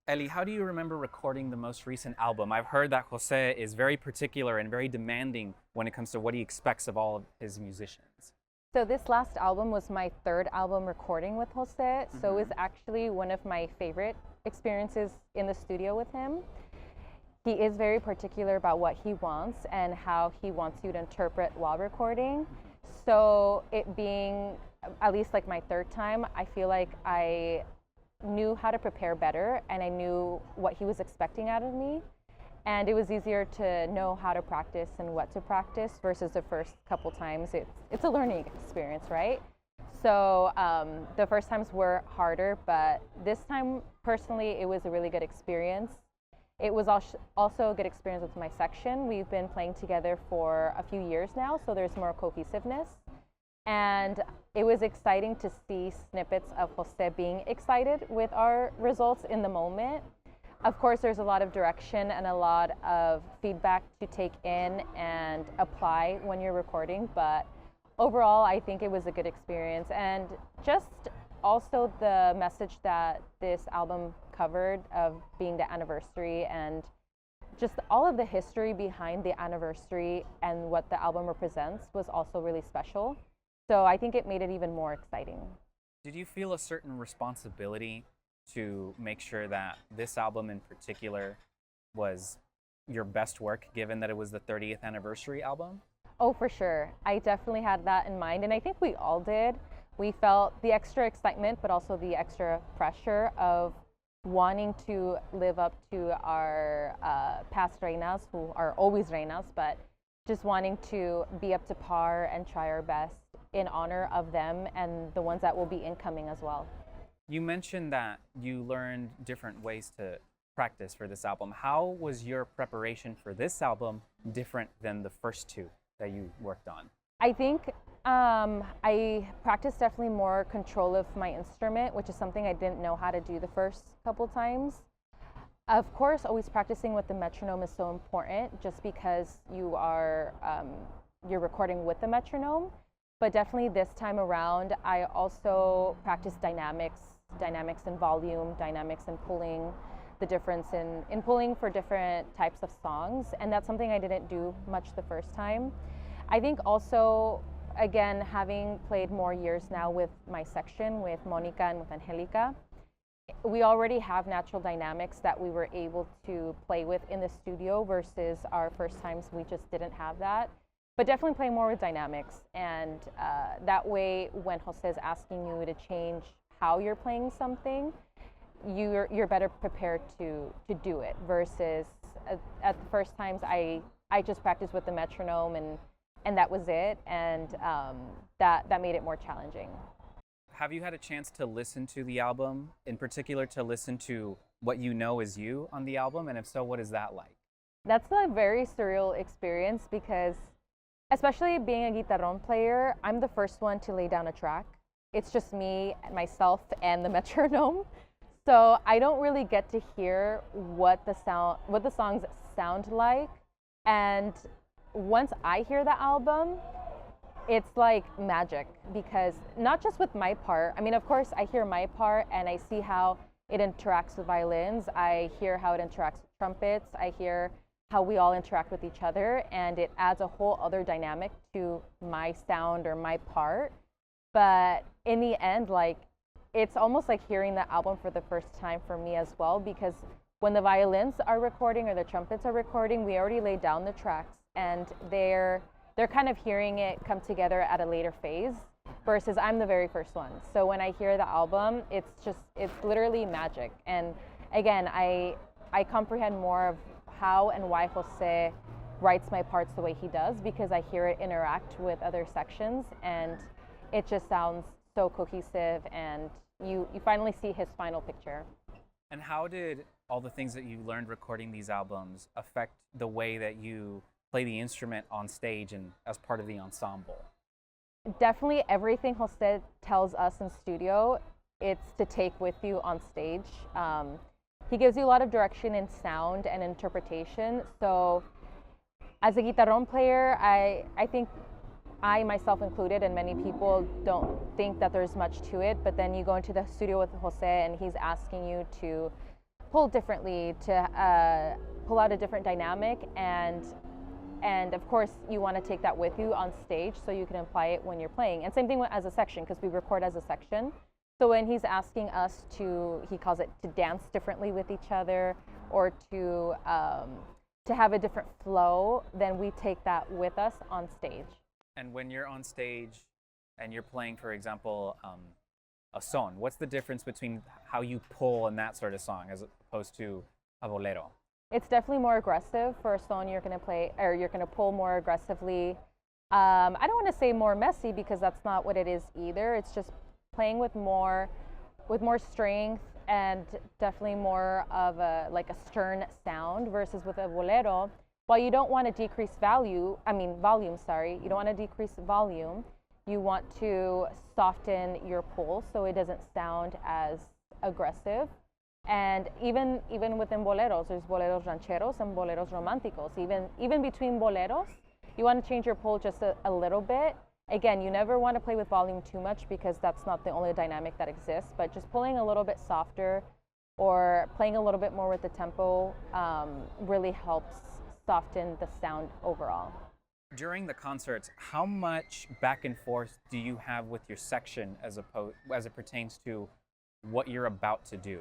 Ellie, how do you remember recording the most recent album? I've heard that Jose is very particular and very demanding when it comes to what he expects of all of his musicians. So this last album was my third album recording with Jose. So it was actually one of my favorite experiences in the studio with him. He is very particular about what he wants and how he wants you to interpret while recording. So it being at least like my third time, I feel like I knew how to prepare better and I knew what he was expecting out of me. And it was easier to know how to practice and what to practice versus the first couple times. It's a learning experience, right? So the first times were harder, but this time personally, it was a really good experience. It was also a good experience with my section. We've been playing together for a few years now, so there's more cohesiveness. And it was exciting to see snippets of Jose being excited with our results in the moment. Of course, there's a lot of direction and a lot of feedback to take in and apply when you're recording, but overall, I think it was a good experience. And just also the message that this album covered of being the anniversary and just all of the history behind the anniversary and what the album represents was also really special. So I think it made it even more exciting. Did you feel a certain responsibility to make sure that this album in particular was your best work, given that it was the 30th anniversary album? Oh, for sure. I definitely had that in mind, and I think we all did. We felt the extra excitement, but also the extra pressure of wanting to live up to our past reinas, who are always reinas, but just wanting to be up to par and try our best in honor of them and the ones that will be incoming as well. You mentioned that you learned different ways to practice for this album. How was your preparation for this album different than the first two that you worked on? I think I practiced definitely more control of my instrument, which is something I didn't know how to do the first couple times. Of course, always practicing with the metronome is so important just because you're recording with the metronome. But definitely this time around, I also practiced dynamics in volume, dynamics in pulling, the difference in pulling for different types of songs. And that's something I didn't do much the first time. I think also, again, having played more years now with my section, with Monica and with Angelica, we already have natural dynamics that we were able to play with in the studio versus our first times we just didn't have that. But definitely play more with dynamics, and that way when Jose is asking you to change how you're playing something, you're better prepared to do it versus at the first times I just practiced with the metronome and that was it, and that made it more challenging. Have you had a chance to listen to the album, in particular to listen to what you know is you on the album, and if so, what is that like? That's a very surreal experience because especially being a guitarron player, I'm the first one to lay down a track. It's just me, myself, and the metronome. So I don't really get to hear what the songs sound like. And once I hear the album, it's like magic because not just with my part. I mean, of course, I hear my part and I see how it interacts with violins. I hear how it interacts with trumpets. I hear how we all interact with each other, and it adds a whole other dynamic to my sound or my part. But in the end, like, it's almost like hearing the album for the first time for me as well, because when the violins are recording or the trumpets are recording, we already laid down the tracks and they're kind of hearing it come together at a later phase versus I'm the very first one. So when I hear the album, it's literally magic. And again, I comprehend more of how and why Jose writes my parts the way he does because I hear it interact with other sections and it just sounds so cohesive and you finally see his final picture. And how did all the things that you learned recording these albums affect the way that you play the instrument on stage and as part of the ensemble? Definitely everything Jose tells us in studio, it's to take with you on stage. He gives you a lot of direction in sound and interpretation. So as a guitarron player, I think I myself included and many people don't think that there's much to it, but then you go into the studio with Jose and he's asking you to pull differently, to pull out a different dynamic, and of course you want to take that with you on stage so you can apply it when you're playing. And same thing as a section, because we record as a section. So when he's asking us to, he calls it to dance differently with each other, or to have a different flow, then we take that with us on stage. And when you're on stage and you're playing, for example, a son, what's the difference between how you pull in that sort of song as opposed to a bolero? It's definitely more aggressive. For a son, you're going to play, or you're going to pull more aggressively. I don't want to say more messy, because that's not what it is either. It's just playing with more strength, and definitely more of a stern sound, versus with a bolero. While you don't want to decrease volume, you don't want to decrease volume. You want to soften your pull so it doesn't sound as aggressive. And even within boleros, there's boleros rancheros and boleros románticos. Even between boleros, you want to change your pull just a little bit. Again, you never want to play with volume too much, because that's not the only dynamic that exists, but just pulling a little bit softer or playing a little bit more with the tempo really helps soften the sound overall. During the concerts, how much back and forth do you have with your section as it pertains to what you're about to do?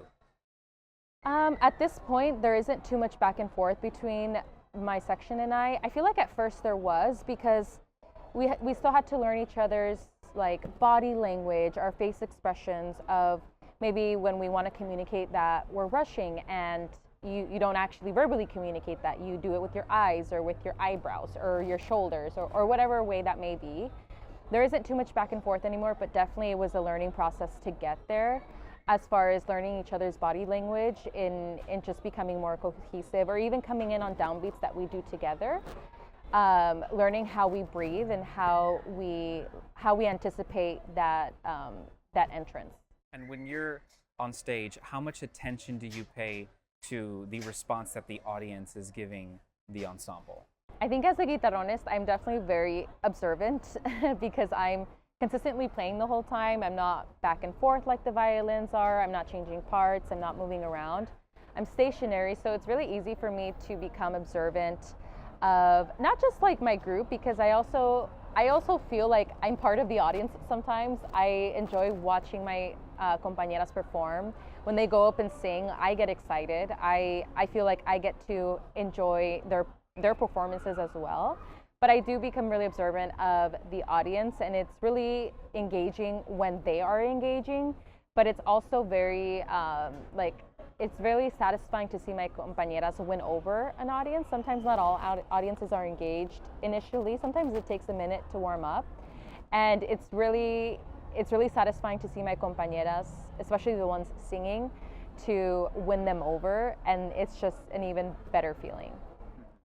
At this point, there isn't too much back and forth between my section and I. I feel like at first there was, because we still had to learn each other's body language, our face expressions, of maybe when we want to communicate that we're rushing, and you don't actually verbally communicate that. You do it with your eyes, or with your eyebrows, or your shoulders, or whatever way that may be. There isn't too much back and forth anymore, but definitely it was a learning process to get there, as far as learning each other's body language in just becoming more cohesive, or even coming in on downbeats that we do together. Learning how we breathe and how we anticipate that entrance. And when you're on stage, how much attention do you pay to the response that the audience is giving the ensemble? I think as a guitarronist, I'm definitely very observant because I'm consistently playing the whole time. I'm not back and forth like the violins are. I'm not changing parts. I'm not moving around. I'm stationary, so it's really easy for me to become observant of not just my group, because I also feel like I'm part of the audience sometimes. I enjoy watching my compañeras perform. When they go up and sing, I get excited. I feel like I get to enjoy their performances as well. But I do become really observant of the audience, and it's really engaging when they are engaging. But it's also very it's really satisfying to see my compañeras win over an audience. Sometimes not all audiences are engaged initially. Sometimes it takes a minute to warm up, and it's really satisfying to see my compañeras, especially the ones singing, to win them over, and it's just an even better feeling.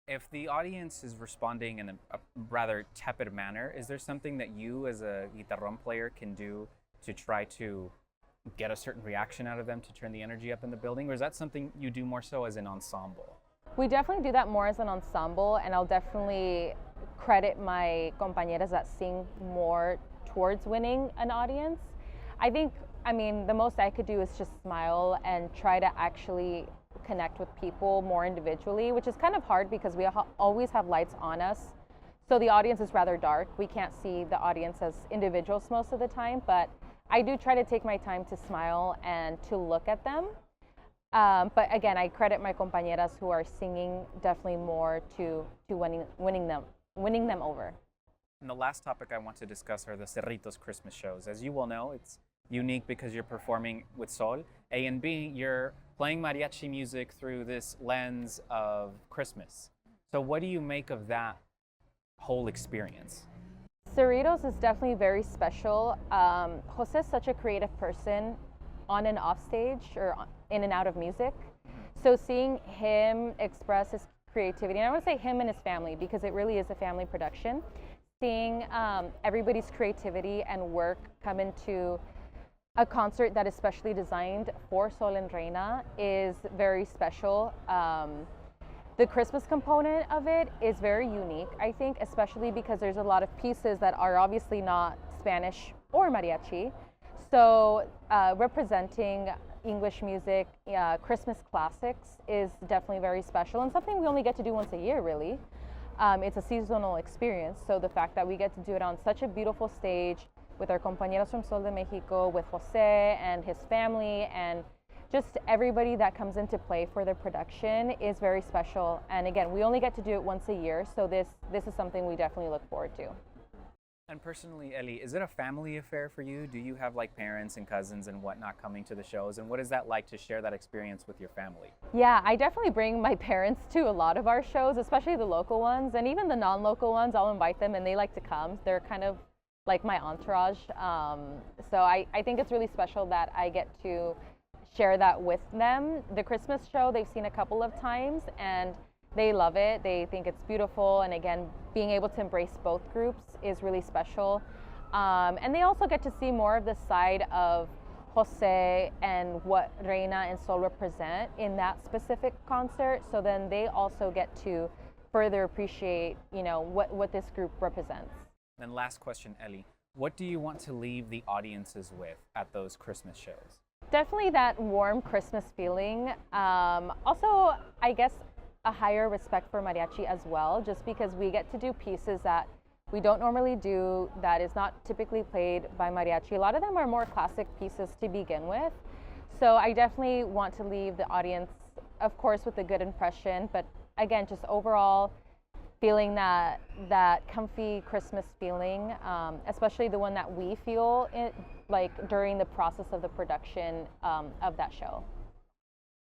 If the audience is responding in a rather tepid manner, is there something that you as a guitarron player can do to try to get a certain reaction out of them to turn the energy up in the building, or is that something you do more so as an ensemble? We definitely do that more as an ensemble, and I'll definitely credit my compañeras that sing more towards winning an audience. The most I could do is just smile and try to actually connect with people more individually, which is kind of hard because we always have lights on us. So the audience is rather dark. We can't see the audience as individuals most of the time, but I do try to take my time to smile and to look at them. But again, I credit my compañeras who are singing definitely more to winning them over. And the last topic I want to discuss are the Cerritos Christmas shows. As you well know, it's unique because you're performing with Sol. A and B, you're playing mariachi music through this lens of Christmas. So what do you make of that whole experience? Cerritos is definitely very special. Jose is such a creative person on and off stage, or in and out of music. So seeing him express his creativity, and I want to say him and his family because it really is a family production, seeing everybody's creativity and work come into a concert that is specially designed for Sol and Reina is very special. The Christmas component of it is very unique, I think, especially because there's a lot of pieces that are obviously not Spanish or mariachi. So representing English music, Christmas classics is definitely very special and something we only get to do once a year, really. It's a seasonal experience, so the fact that we get to do it on such a beautiful stage with our compañeros from Sol de Mexico, with Jose and his family, and just everybody that comes into play for the production is very special. And again, we only get to do it once a year, so this is something we definitely look forward to. And personally, Ellie, is it a family affair for you? Do you have like parents and cousins and whatnot coming to the shows? And what is that like to share that experience with your family? Yeah, I definitely bring my parents to a lot of our shows, especially the local ones, and even the non-local ones. I'll invite them and they like to come. They're kind of like my entourage. So I think it's really special that I get to share that with them. The Christmas show they've seen a couple of times and they love it. They think it's beautiful, and again, being able to embrace both groups is really special. And they also get to see more of the side of Jose and what Reyna and Sol represent in that specific concert. So then they also get to further appreciate, you know, what this group represents. And last question, Ellie, what do you want to leave the audiences with at those Christmas shows? Definitely that warm Christmas feeling. Also, I guess a higher respect for mariachi as well, just because we get to do pieces that we don't normally do, that is not typically played by mariachi. A lot of them are more classic pieces to begin with. So I definitely want to leave the audience, of course, with a good impression, but again, just overall feeling that comfy Christmas feeling, especially the one that we feel like during the process of the production of that show.